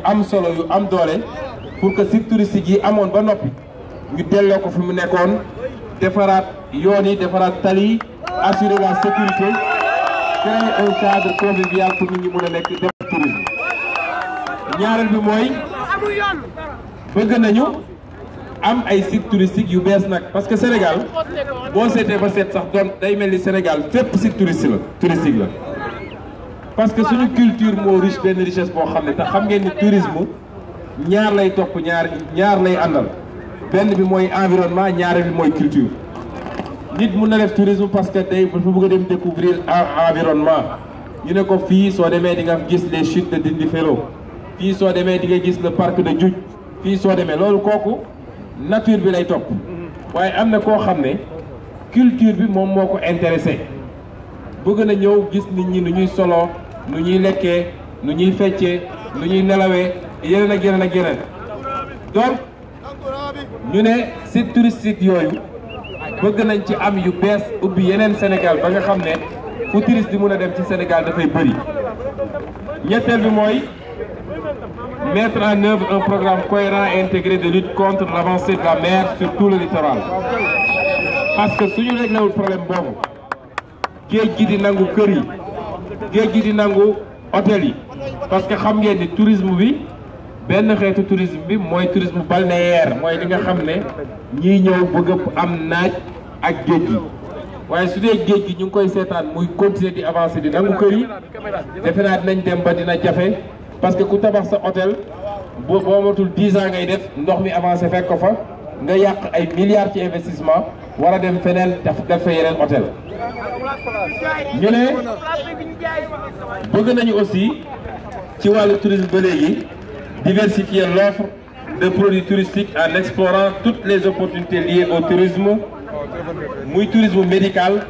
am solo yu am doole pour que sites touristiques yi amoon ba noppi ñu delloo ko fi mu nekkoon defaraat yoon yi defaraat tali yi assurer la sécurité créer un cadre convivial pour nit ñi mën a nekk def tourisme. ñaareel bi mooy bëgg nañu am ay sites touristiques yu bees nag parce que Sénégal boo seetee ba seet sax doon day mel ni Sénégal fépp site touristique la parce que suñu culture moo riche benn richesse boo xam ne te xam ngeen ni tourisme ñaar lay topp ñaar lay àndal benn bi mooy environnement ñaareel bi mooy culture. nit mun na def tourisme parce que tey dafa bëgg a dem découvrir environnement ñu ne ko fii soo demee di nga gis les chutes de Dindéfélo fii soo demee di nga gis le parc de Djoudj fii soo demee loolu kooku nature bi lay topp waaye am na koo xam ne culture bi moom moo ko intéressé bëgg na ñëw gis nit ñi nu ñuy soloo nu ñuy lekkee nu ñuy feccee nu ñuy nelawee yeneen ak yeneen ak yeneen donc ñu ne site touristique yooyu bëgg nañ ci am yu bees ubbi yeneen Sénégal ba nga xam ne fu touriste di mën a dem ci Sénégal dafay bëri. ñetteel bi mooy mettre en œuvre un programme cohérent et intégré de lutte contre l'avancée de la mer sur tout le littoral parce que suñu réglewul problème boobu géej gi di nangu kër yi géej gi di nangu hôtel yi parce que xam ngeen ni tourisme bi benn xeetu tourisme bi mooy tourisme balnéaire mooy li nga xam ne ñiy ñëw bëgg am naaj ak géej gi waaye su dee géej gi ñu ngi koy seetaan muy continuer di avancer di nangu kër yi defe naa dinañ dem ba dina jafe parce que ku tabax sa hôtel boo matul 10 ans ngay def ndox mi avancé fekk ko fa nga yàq ay milliards ci investissement war a dem feneen def fa yeneen hôtel. ñu ne bëgg nañu aussi ci wàllu tourisme ba léegi diversifier l'offre de produits touristiques en explorant toutes les opportunités liées au tourisme muy tourisme médical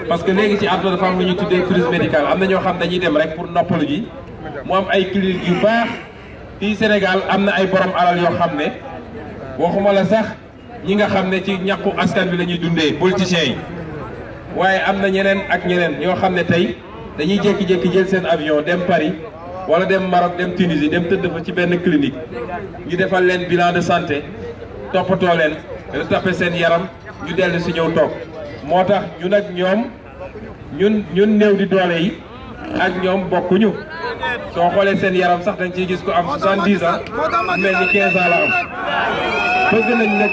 parce que léegi ci àdduna dafa am lu ñuy tuddee tourisme médical am na ñoo xam dañuy dem rek pour noppalu ji mu am ay clinique yu baax fii Sénégal am na ay borom alal yoo xam ne waxuma la sax ñi nga xam ne ci ñàkku askan bi la ñuy dundee politiciens yi waaye am na ñeneen ak ñeneen ñoo xam ne tey dañuy jékki-jékki jël seen avion dem Paris wala dem Maroc dem Tunisie dem tëdd fa ci benn clinique ñu defal leen bilan de santé toppatoo leen retapé seen yaram ñu dellu si ñëw toog moo tax ñun ak ñoom ñun néew di doole yi ak ñoom bokkuñu soo xoolee seen yaram sax dañ ciy gis ko am 70 ans mel ni 15 ans la am bëgg nañ nag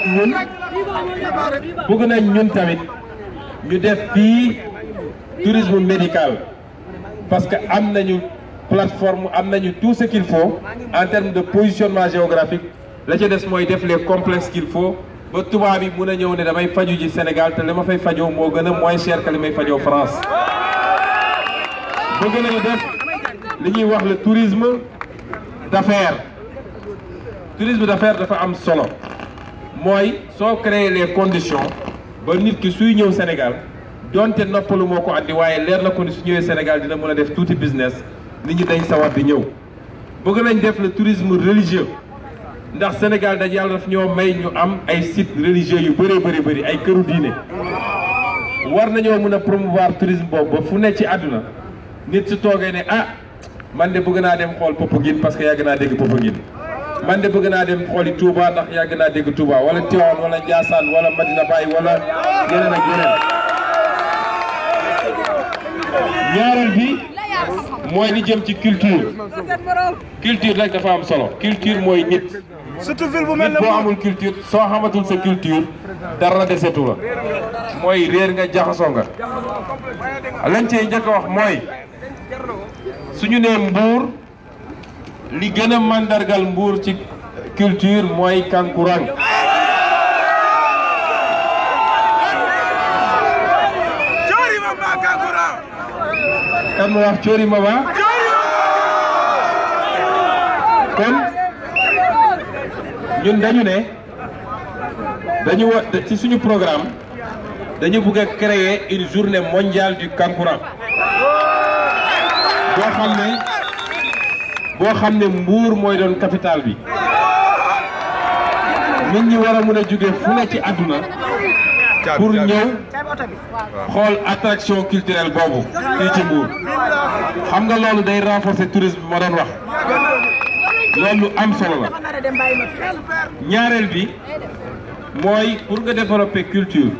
bëgg nañ ñun tamit ñu def fii tourisme médical parce que am nañu plateforme am nañu tout ce qu'il faut en termes de positionnement géographique la ca des mooy def les complexes qu'il faut ba tubaab bi mun a ñëw ne damay faju ji Sénégal te li ma fay fajoo moo gën a moins cher que li may fajoo France bëgg nañu def li ñuy wax le tourisme d'affaires dafa am solo mooy soo créer les conditions ba nit ki suy ñëw Sénégal donte noppalu moo ko andi waaye leer na ko ni su ñëwee Sénégal dina mën a def tuuti business nit ñi dañ sawar di ñëw bëgg nañ def le tourisme religieux ndax Sénégal dañ yàlla daf ñoo may ñu am ay sites religieux yu bëri ay këru diine war nañoo mën a promouvoir tourisme boobu ba fu ne ci àdduna nit su toogee ne ah man de bëgg naa dem xool Popenguine parce que yàgg naa dégg Popenguine man de bëgg naa dem xooli Touba ndax yàgg naa dégg Touba wala Tivaouane wala Ndiassane wala Medina Baye wala yeneen ak yeneen. ñaareel bi mooy li jëm ci culture nag dafa am solo culture mooy nit. surtout ville bu mel ne boo amul culture soo xamatul sa culture dara desetu la mooy réer nga jaxasoo nga lañ cey njëkk a wax mooy suñu nee Mbour li gën a mandargal Mbour ci culture mooy kankurang kan ma wax coori ma ba kon ñun dañu ne dañu ci suñu programme dañu bëgg a créer une journée mondiale du kankurang boo xam ne Mbour mooy doon capitale bi nit ñi war a mën a jóge fu ne ci àdduna pour ñëw xool attraction culturelle boobu fii ci Mbour xam nga loolu day renforcer tourisme bi ma doon wax loolu am solo la. ñaareel bi mooy pour nga développer culture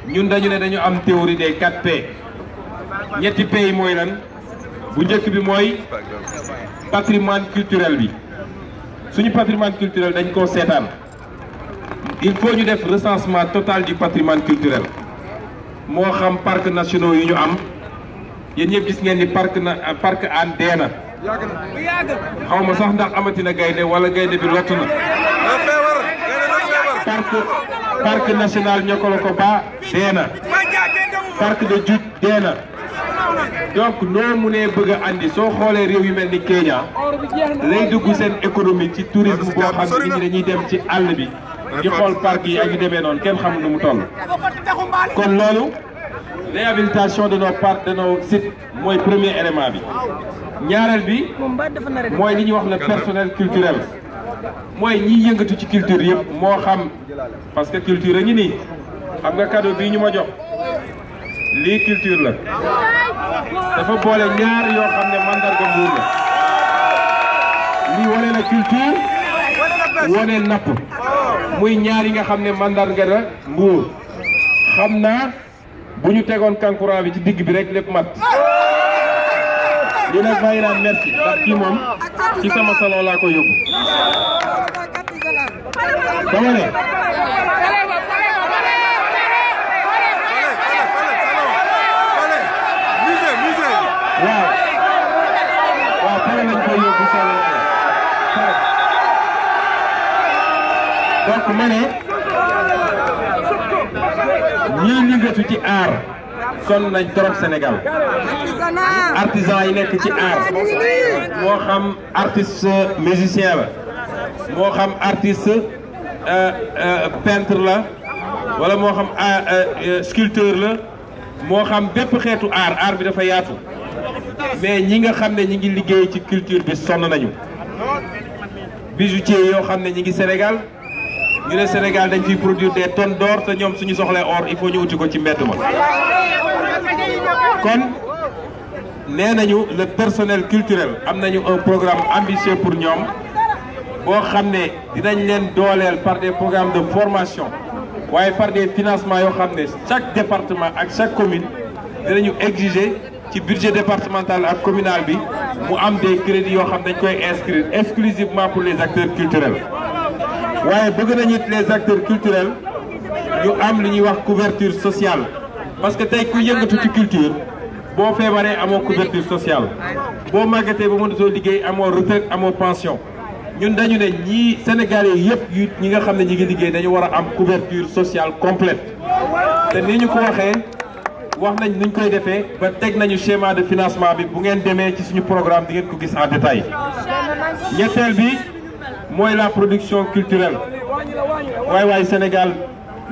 ñun dañu ne dañu am théorie des 4 P. ñetti P yi mooy lan bu njëkk bi mooy patrimoine culturel bi suñu patrimoine culturel dañ koo seetaan il faut ñu def recensement total du patrimoine culturel moo xam parcs nationaux yu ñu am yéen ñëpp gis ngeen ni parc Hann dee na xaw ma sax ndax amati na gaynde wala gaynde bi lott na parc national Niokolo-Koba dee na parc de Djout dee na donc noo mu ne bëgg a andi soo xoolee réew yu mel ni Kenya lay dugg seen économie ci tourisme boo xam ne nit ñi dañuy dem ci àll bi di xool parc yi ak yu demee noonu kenn xamul nu mu toll. kon loolu réhabilitation de nos sites mooy premier élément bi. ñaareel bi mooy li ñuy wax le personnel culturel mooy ñiy yëngatu ci culture yëpp moo xam parce que culture a ngi nii xam nga cadeau bii ñu ma jox lii culture la dafa boole ñaar yoo xam ne mandarga Mbour la lii wane na culture wane napp muy ñaar yi nga xam ne mandarga la Mbour xam naa bu ñu tegoon kankurang bi ci digg bi rek lépp mat li nag bàyyi naan merci ndax kii moom ci sama salon laa ko yóbbu dama ne waaw pare lañ koy yóbbu salon donc ma ne ñii yëngatu ci aar sonn nañ trop Sénégal artisan yi nekk ci art moo xam artiste musicien la moo xam artiste peintre la wala moo xam sculpteur la moo xam bépp xeetu art bi dafa yaatu mais ñi nga xam ne ñi ngi liggéey ci culture bi sonn nañu bijoutier yoo xam ne ñi ngi Sénégal ñu ne Sénégal dañ fiy produire des tonnes d'or te ñoom suñu soxlee or il faut ñu uti ko ci mbedd ma kon nee nañu le personnel culturel am nañu un programme ambitieux pour ñoom boo xam ne dinañ leen dooleel par des programmes de formation waaye par des financements yoo xam ne chaque département ak chaque commune dinañu exiger ci budget départemental ak communal bi mu am des crédits yoo xam dañ koy inscrire exclusivement pour les acteurs culturels waaye bëgg nañu it les acteurs culturels ñu am li ñuy wax couverture sociale parce que tey ku yëngatu ci culture boo feebaree amoo couverture sociale boo màggatee ba mënatoo liggéey amoo retraite amoo pension ñun dañu ne ñii Sénégalais yëpp yu ñi nga xam ne ñi ngi liggéey dañu war a am couverture sociale complète te ni ñu ko waxee wax nañ nuñ koy defee ba teg nañu schéma de financement bi bu ngeen demee ci suñu programme di ngeen ko gis en détail ñetteel bi mooy la production culturelle waay Sénégal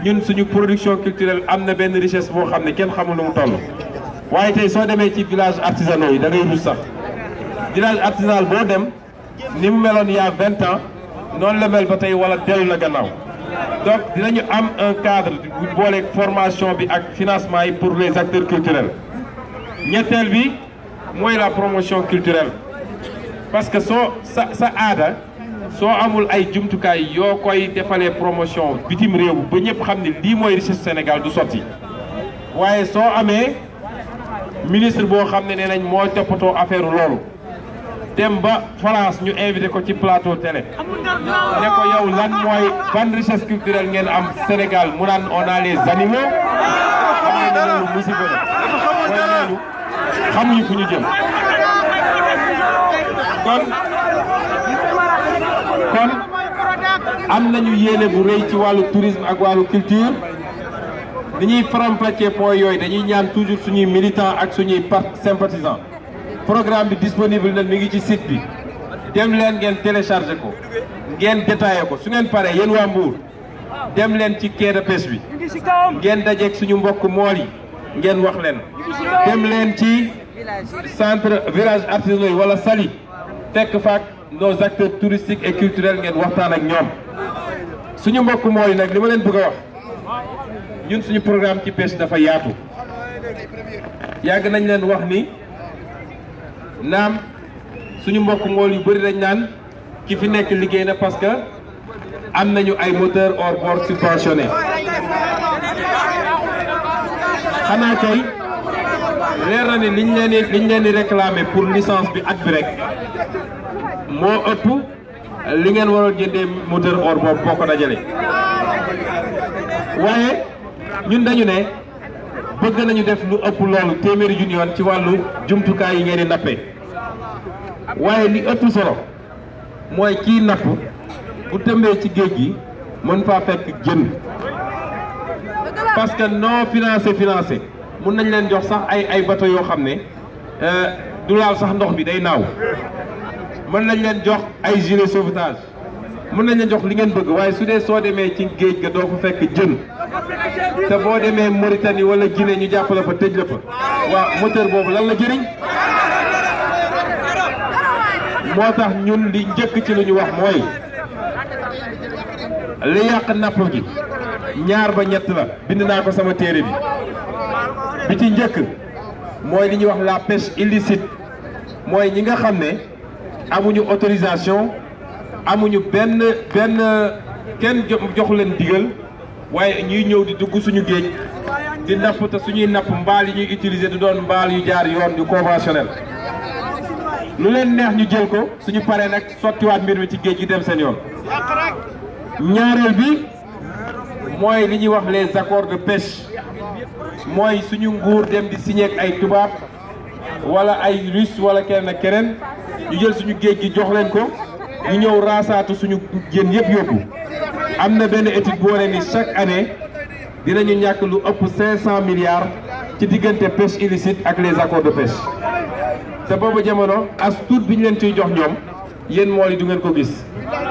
ñun suñu production culturelle am na benn richesse boo xam ne kenn xamul nu mu toll waaye tey soo demee ci village artisanaux yi da ngay rus sax village artisanal boo dem ni mu meloon il y a 20 ans noonu la mel ba tey wala dellu na gannaaw donc dinañu am un cadre bu booleeg formation bi ak financement yi pour les acteurs culturels ñetteel bi mooy la promotion culturelle parce que sa aada soo amul ay jumtukaay yoo koy defalee promotion bitim réew ba ñëpp xam ne lii mooy richesse Sénégal du sotti waaye soo amee ministre boo xam ne nee nañ moo toppatoo affaire loolu dem ba France ñu invité ko ci plateau télé ne ko yow lan mooy ban richesse culturelle ngeen am Sénégal mu naan on a les animaux xam ne ne loolu musiba la mooy ñooñu xamuñu fu ñu jëm kon am nañu yéene bu rëy ci wàllu tourisme ak wàllu culture ni ñuy faram-fàccee point yooyu dañuy ñaan toujours suñuy militants ak suñuy sympathisants programme bi disponible na mi ngi ci site bi dem leen ngeen téléchargé ko ngeen détaillé ko su ngeen paree yéen waa Mbour dem leen ci quai de pêche bi ngeen dajeeg suñu mbokk mool yi ngeen wax leen dem leen ci centre village artisanal yi wala Saly fekk faak nos acteurs touristiques et culturels ngeen waxtaan ak ñoom suñu mbokk mool yi nag li ma leen bëgg a wax ñun suñu programme ci pêche dafa yaatu yàgg nañ leen wax ni naam suñu mbokk mool yu bëri dañ naan ki fi nekk liggéey na parce que am nañu ay moteur hors bord subventionné xanaa kay leer na ni liñ leen di réclamer pour licence bi at bi rek moo ëpp li ngeen waroon jëndee moteur hors bord boo ko dajale waaye ñun dañu ne bëgg nañu def lu ëpp loolu téeméeri junni yoon ci wàllu jumtukaay yi ngeen di nappee waaye li ëpp solo mooy kii napp bu tëmbee ci géej gi mën faa fekk jën parce que non financé mun nañ leen jox sax ay bateau yoo xam ne du laal sax ndox bi day naaw mën nañ leen jox ay gilet sauvetage mën nañ leen jox li ngeen bëgg waaye su dee soo demee ci géej ga doo fa fekk jën te boo demee Mauritanie wala Guinée ñu jàpp la fa tëj la fa waaw moteur boobu lan la jëriñ moo tax ñun li njëkk ci lu ñu wax mooy li yàq napp gi ñaar ba ñett la bind naa ko sama téere bi ci njëkk mooy li ñuy wax la pêche illicite mooy ñi nga xam ne amuñu autorisation amuñu benn kenn jox leen digal waaye ñuy ñëw di dugg suñu géej di napp te suñuy napp mbaal yi ñuy utiliser du doon mbaal yu jaar yoon yu conventionnel lu leen neex ñu jël ko suñu paree nag sottiwaat mbir mi ci géej gi dem seen yoon ñaareel bi mooy li ñuy wax les accords de pêche mooy suñu nguur dem di signé ak ay tubaab wala ay russe wala keneen ak keneen ñu jël suñu géej gi jox leen ko ñu ñëw raasaatu suñu jën yëpp yóbbu am na benn étude bu wane ni chaque année dinañu ñàkk lu ëpp 500 milliards ci diggante pêche illicite ak les accords de pêche te boobu jamono as tuut bi ñu leen ciy jox ñoom yéen mool yi du ngeen ko gis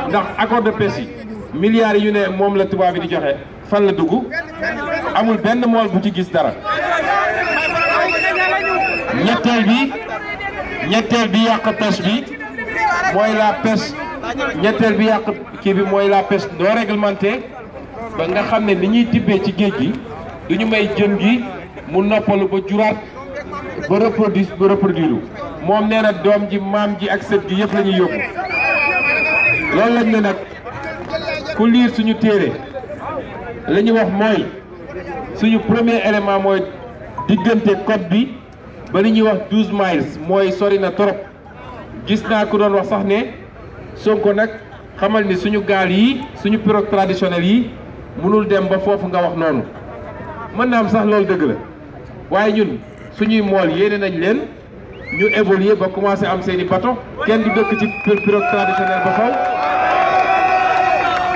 ndax accord de pêche yi milliards yi ñu ne moom la tubaab bi di joxe fan la dugg amul benn mool bu ci gis dara ñetteel bi yàq pêche bi mooy la pêche ñetteel bi yàq kii bi mooy la pêche non réglementée ba nga xam ne ni ñuy tibbee ci géej gi du ñu may jën gi mu noppalu ba juraat ba reproduire moom nee na doom ji maam ji ak sët gi yëpp la ñuy yóbbu loolu lañ ne nag ku liir suñu téere li ñu wax mooy suñu premier élément mooy diggante côte bi ba li ñuy wax 12 miles mooy sori na trop gis naa ku doon wax sax ne Sonko nag xamal ni suñu gaal yi suñu pirogue traditionnel yi mënul dem ba foofu nga wax noonu mën naa am sax loolu dëgg la waaye ñun suñuy mool yéene nañ leen ñu évoluer ba commencé am seeni bateau kenn du dëkk ci pirogue traditionnel ba faw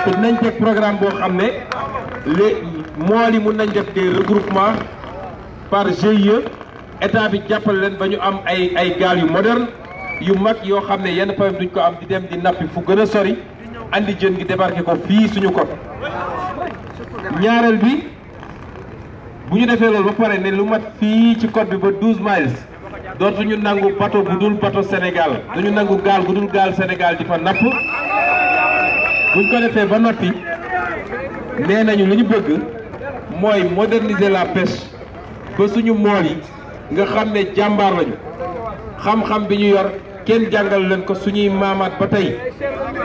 te nañ teg programme boo xam ne les mool yi mun nañ def des regroupements par GIE état bi jàppale leen ba ñu am ay gaal yu moderne yu mag yoo xam ne yenn problème duñ ko am di dem di nappi fu gën a sori andi jën gi débarqué ko fii suñu côte ñaareel bi bu ñu defee loolu ba pare ne lu mat fii ci côte bi ba 12 miles dootuñu nangu bateau bu dul bateau Sénégal duñu nangu gaal gu dul gaal Sénégal di fa napp buñ ko defee ba noppi nee nañu li ñu bëgg mooy moderniser la pêche ba suñu mool yi nga xam ne jàmbaar lañu xam-xam bi ñu yor kenn jàngal leen ko suñuy maamaat ba tey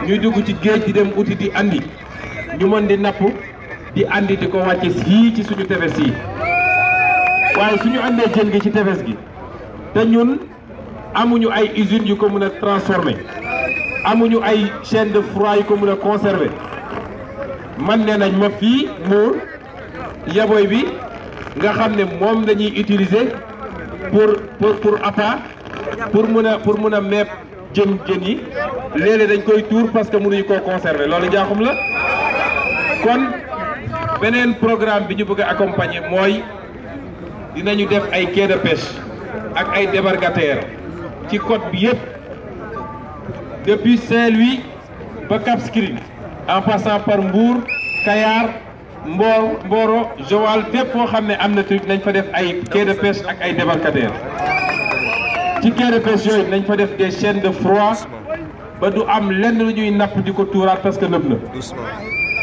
ñuy dugg ci géej di dem uti di andi ñu mën di napp di andi di ko wàcce fii ci suñu tefes yi waaye suñu andee jën gi ci tefes gi te ñun amuñu ay usines yu ko mën a transformer amuñu ay chaîne de froid yu ko mën a conserver man nee nañ ma fii Mbour yaboy bi nga xam ne moom lañuy utiliser pour appât pour mun a meeb jën yi léeg-léeg dañ koy tuur parce que mënuñu koo conserver loolu njaaxum la kon beneen programme bi ñu bëgg a accompagner mooy dinañu def ay quai de pêche ak ay débarcadères ci côte bi yëpp depuis Saint-Louis ba Cap Skirring en passant par Mbour Kayar Mboro Joal fépp foo xam ne am na truc nañ fa def ay quai de pêche ak ay débarcadères ci quai de pêche yooyu nañ fa def des chaînes de froid ba du am lenn lu ñuy napp di ko tuuraat parce que nëb na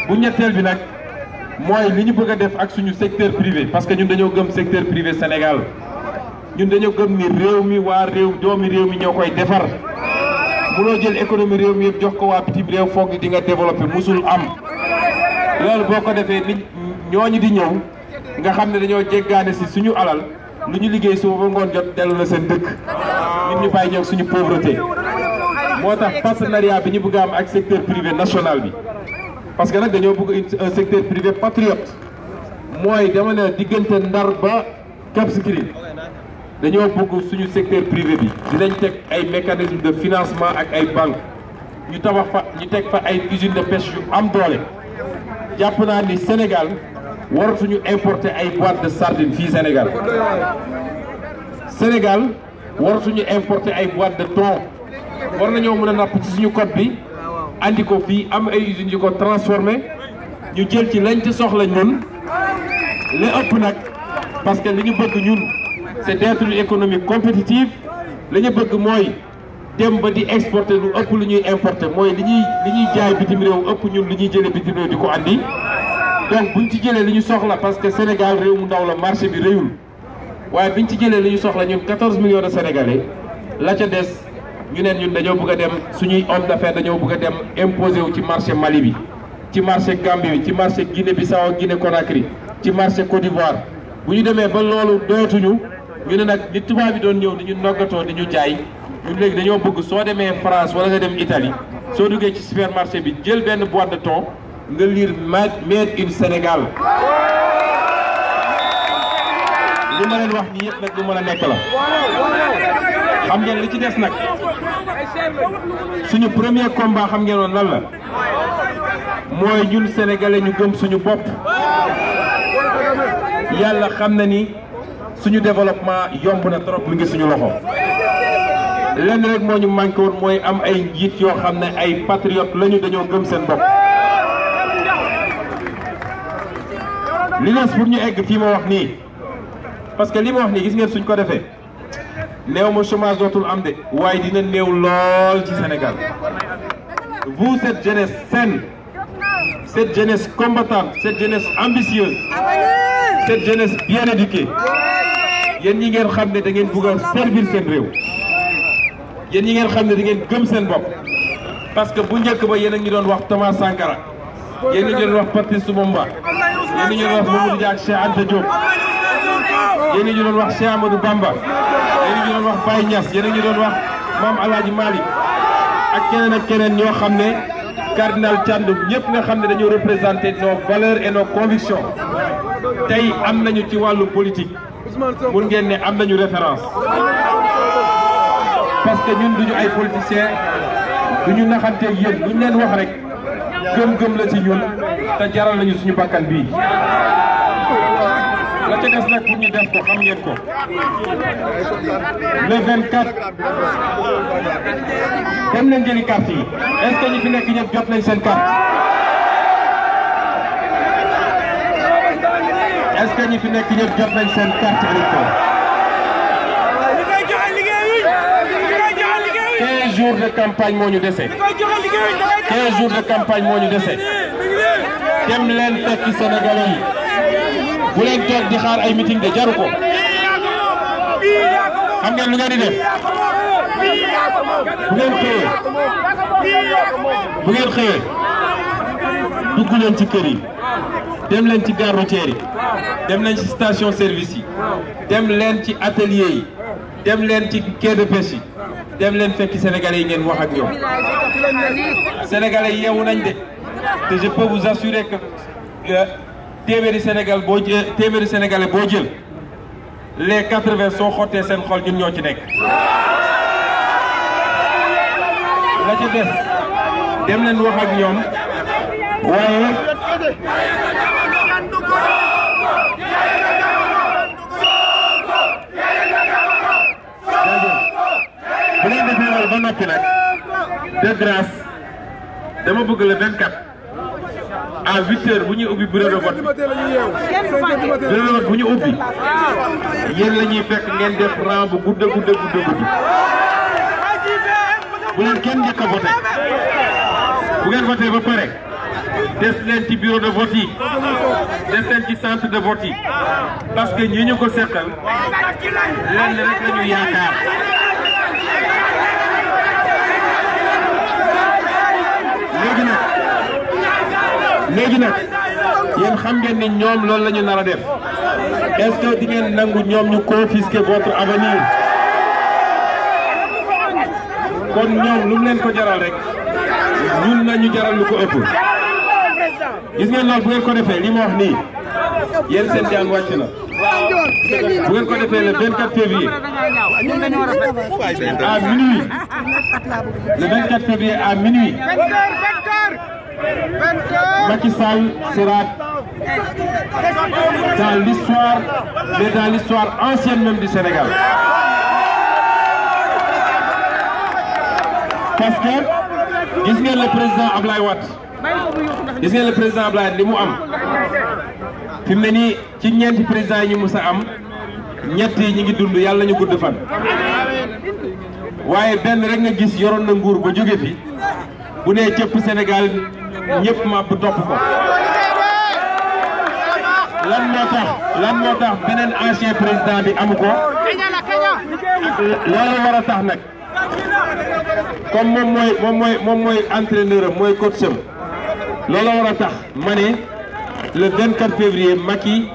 bu ñetteel bi nag mooy li ñu bëgg a def ak suñu secteur privé parce que ñun dañoo gëm secteur privé Sénégal ñun dañoo gëm ni réew mi waa réew doomi réew mi ñoo koy defar munoo jël économie réew mi yëpp jox ko waa bitim réew foog ni di nga développé musul am loolu boo ko defee nit ñooñu di ñëw nga xam ne dañoo jéggaane si suñu alal lu ñu liggéey suba ba ngoon jot dellu na seen dëkk nit ñu bàyyi ñëw suñu pauvreté moo tax partenariat bi ñu bëgg a am ak secteur privé national bi parce que nag dañoo bëgg un secteur privé patriote mooy dama ne diggante Ndar ba Cap Skirring dañoo bëgg suñu secteur privé bi dinañ teg ay mécanisme de financement ak ay banque ñu tabax fa ñu teg fa ay usine de pêche yu am doole jàpp naa ni Sénégal waratuñu importer ay boîte de sardine fii Sénégal waratuñu importer ay boîte de thon war nañoo mën a napp ci suñu côte bi andi ko fii am ay usines yu ko transformé ñu jël ci lañ ci soxla ñun li ëpp nag parce que li ñu bëgg ñun c'est d'être une économie compétitive li ñu bëgg mooy dem ba di exporter lu ëpp lu ñuy importer mooy li ñuy jaay bitim réew ëpp ñun li ñuy jëlee bitim réew di ko andi donc buñ ci jëlee li ñu soxla parce que Sénégal réew mu ndaw la marché bi réyul waaye biñ ci jëlee li ñu soxla ñun 14 millions de Sénégalais la ca des ñu neen ñun dañoo bëgg a dem suñuy homme d'affaires dañoo bëgg a dem imposer wu ci marché Mali bi ci marché Gambie bi ci marché Guinée Bissau Guinée Conakry ci marché Côte d'Ivoire bu ñu demee ba loolu dootuñu ñu ne nag nit tubaab bi doon ñëw di ñu noggatoo di ñu jaay ñun léegi dañoo bëgg soo demee France wala nga dem Italie soo duggee ci supermarché bi jël benn boîte de thon nga lire made in Sénégal li ma leen wax nii yëpp nag lu mën a nekk la xam ngeen li ci des nag suñu premier combat xam ngeen woon lan la mooy ñun sénégalais ñu gëm suñu bopp yàlla xam na ni suñu développement yomb na trop mi ngi suñu loxo lenn rek moo ñu manqué woon mooy am ay njiit yoo xam ne ay patriote lañu dañoo gëm seen bopp li des pour ñu egg fii ma wax nii parce que li ma wax nii gis ngeen suñ ko defee néew ma chômage dootul am de waaye dina néew lool ci Sénégal vous cette jeunesse saine cette jeunesse combattante cette jeunesse ambitieuse cette jeunesse bien éduquée yéen ñi ngeen xam ne da ngeen bëgg a servir seen réew yéen ñi ngeen xam ne da ngeen gëm seen bopp parce que bu njëkk ba yéen a ngi doon wax Thomas Sankara yéen a ngi doon wax Patrice Lumumba yéen a ngi doon wax Mamadou Dia ak Cheikh Anta Diop yéen a ngi doon wax Cheikh Amadou Bamba yéen a ngi doon wax Baye Niass yéen a ngi doon wax Mame Alhaji Malick ak keneen ñoo xam ne cardinal Thiandoum ñëpp nga xam ne dañoo représenter nos valeurs et nos convictions tey am nañu ci wàllu politique mun ngeen ne am nañu référence parce que ñun duñu ay politiciens duñu naxanteeg yéen luñ leen wax rek gëm-gëm la ci ñun te jaral nañu suñu bakkan bii la ca des nag pour ñu def ko xam ngeen ko le 24 dem leen jëli carte yi est-ce que ñi fi nekk ñëpp jot nañ seen carte est-ce que ñi fi nekk ñëpp jot nañ seen carte électorale 15 jours de campagne moo ñu dese 15 jours de campagne moo ñu dese dem leen fekki Sénégalais yi bu leen toog di xaar ay meeting de jaru ko xam ngeen lu ngeen di def bu ngeen xëyee dugg leen ci kër yi dem leen ci gare routière yi dem leen ci station service yi dem leen ci atelier yi dem leen ci quai de pêche yi dem leen fekki Sénégalais yi ngeen wax ak ñoom Sénégalais yi yeewu nañ de te je peux vous assurer que téeméeri Sénégalais boo jël les 80 soo xottee seen xol ñun ñoo ci nekk. la ca des dem leen wax ak ñoom waaye bu leen defee loolu ba noppi nag de grâce dama bëgg le 24 à 8h bu ñuy ubbi bureau de vote bu ñu ubbi yéen la ñuy fekk ngeen def rang bu gudd bu leen kenn njëkk a voté bu ngeen voté ba pare des leen ci bureau de vote yi des leen ci centre de vote yi parce que ñi ñu ko seqal lenn rek la ñu yaakaar léegi nag yéen xam ngeen ni ñoom loolu la ñu nar a def est-ce que di ngeen nangu ñoom ñu confisquer votre avenir kon ñoom lu mu leen ko jaral rek ñun nañu jaral lu ko ëpp gis ngeen loolu bu ngeen ko defee li ma wax nii yéen seen jaan wàcc na bu ngeen ko defee le 24 février à minuit le 24 février à minuit Macky Sall sera dans l'histoire, mais dans l'histoire ancienne même du Sénégal. Parce que, gis ngeen le président Ablaye Wade, gis ngeen le président Ablaye li mu am fi mu ne nii ci ñeenti président yi ñu mus a am ñett yi ñu ngi dund yàlla ñu gudd fan. waaye benn rek nga gis yoroon na nguur ba jóge fi bu nee cëpp Sénégal ñëpp màpp topp ko. lan moo tax beneen ancien président bi amu ko loolu war a tax nag comme moom mooy entraîneur am mooy coach am loolu war a tax ma ne le 24 février Macky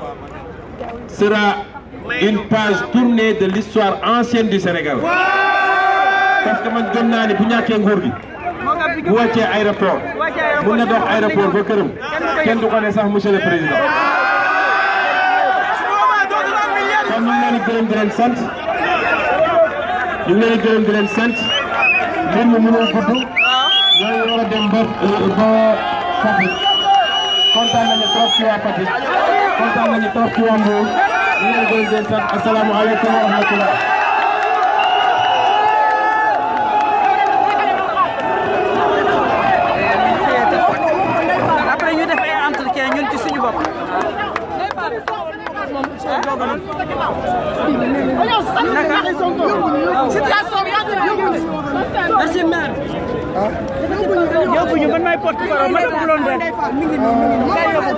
sera une page tournée de l'histoire ancienne du Sénégal parce que man gëm naa ni bu ñàkkee nguur gi bu wàccee aéroport mun na dox aéroport ba këram kenn du ko ne sax monsieur le président. kon ñu ngi leen di gërëm di leen sant ñu ngi leen di gërëm di leen sant mbir mi mënul gudd ñoo war a dem ba Fatick kontaan nañu trop ci waa Fatick kontaan nañu trop ci waa Mbour ñu ngi leen di gërëm di leen sant asalaamaaleykum wa rahmatulah. après ñu def ay entretien ñun ci suñu bopp. merci maire. yóbbu ñu man maay porte parole ma dama buloon def. mi ngi nii kay yóbbu.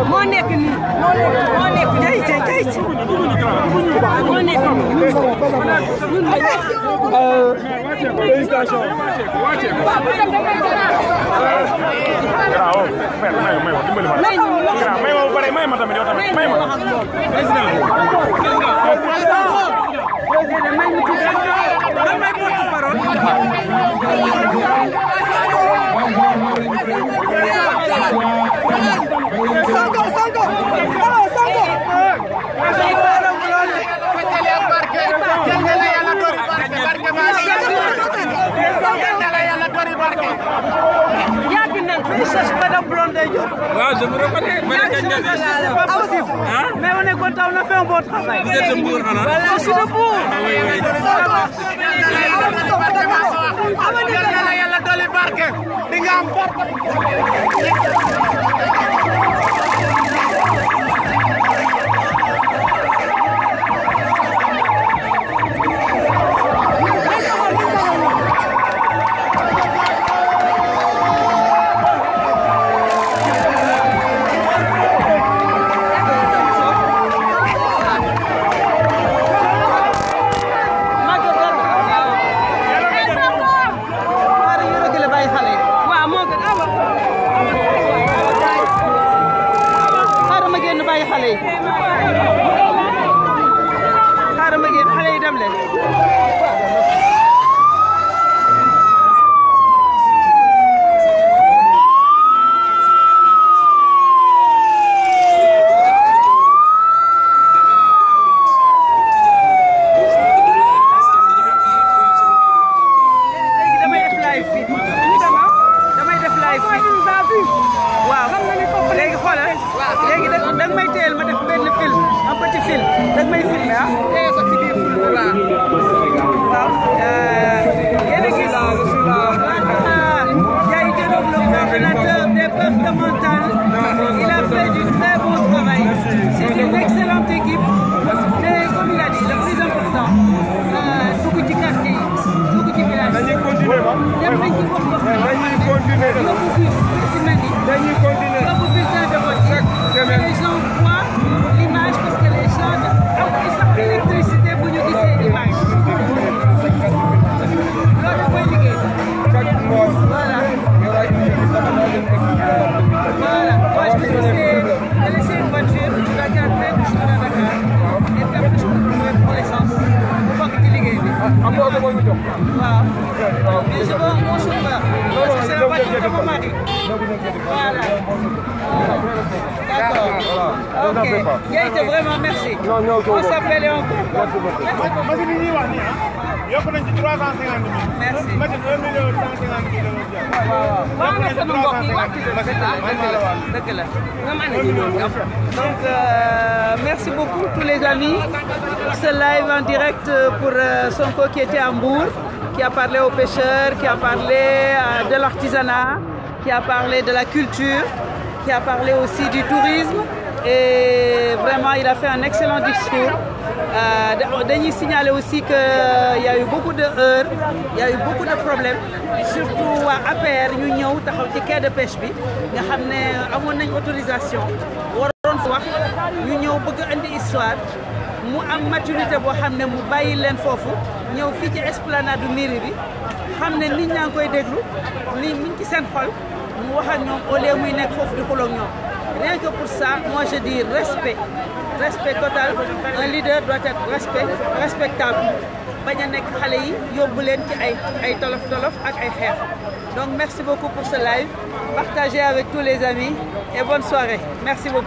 moo nekk nii moo nekk jayce moo nekk nii félicitation Wow, je me reconnais. C'est pas possible. Mais on est content, on a fait un bon travail. Vous êtes de Mbour, non? Je suis de Mbour. Dag may filmer ah. Mais je veux mon chauffeur. Parce que c'est la voiture de mon mari. Voilà. D'accord. Ok. Il a été vraiment merci. On s'appelle et on comprend. Merci. Donc, merci beaucoup tous les amis pour ce live en direct pour Sonko qui était à Mbour, qui a parlé aux pêcheurs, qui a parlé de l'artisanat, qui a parlé de la culture, qui a parlé aussi du tourisme. Et vraiment, il a fait un excellent discours. Dañuy signaler aussi qu'il y a eu beaucoup de heurts, il y a eu beaucoup de problèmes, surtout à APR ñu ñëw taxaw ci quai de pêche bi nga xam ne amoon nañ autorisation waroon wax ñu ñëw bëgg andi histoire mu am maturité boo xam ne mu bàyyi leen foofu ñëw fii ci esplanade du mairie bi xam ne nit ñaa ngi koy déglu ni muñ ci seen xol mu wax ak ñoom au lieu muy nekk foofu di xuloo ak ñoom. Rien que pour ça, moi je dis respect. Respect total. Un leader doit être respectable. Bañ a nekk xale yi yóbbu leen ci ay tolof-tolof ak ay xeex. Donc merci beaucoup pour ce live. Partagez avec tous les amis et bonne soirée. Merci beaucoup.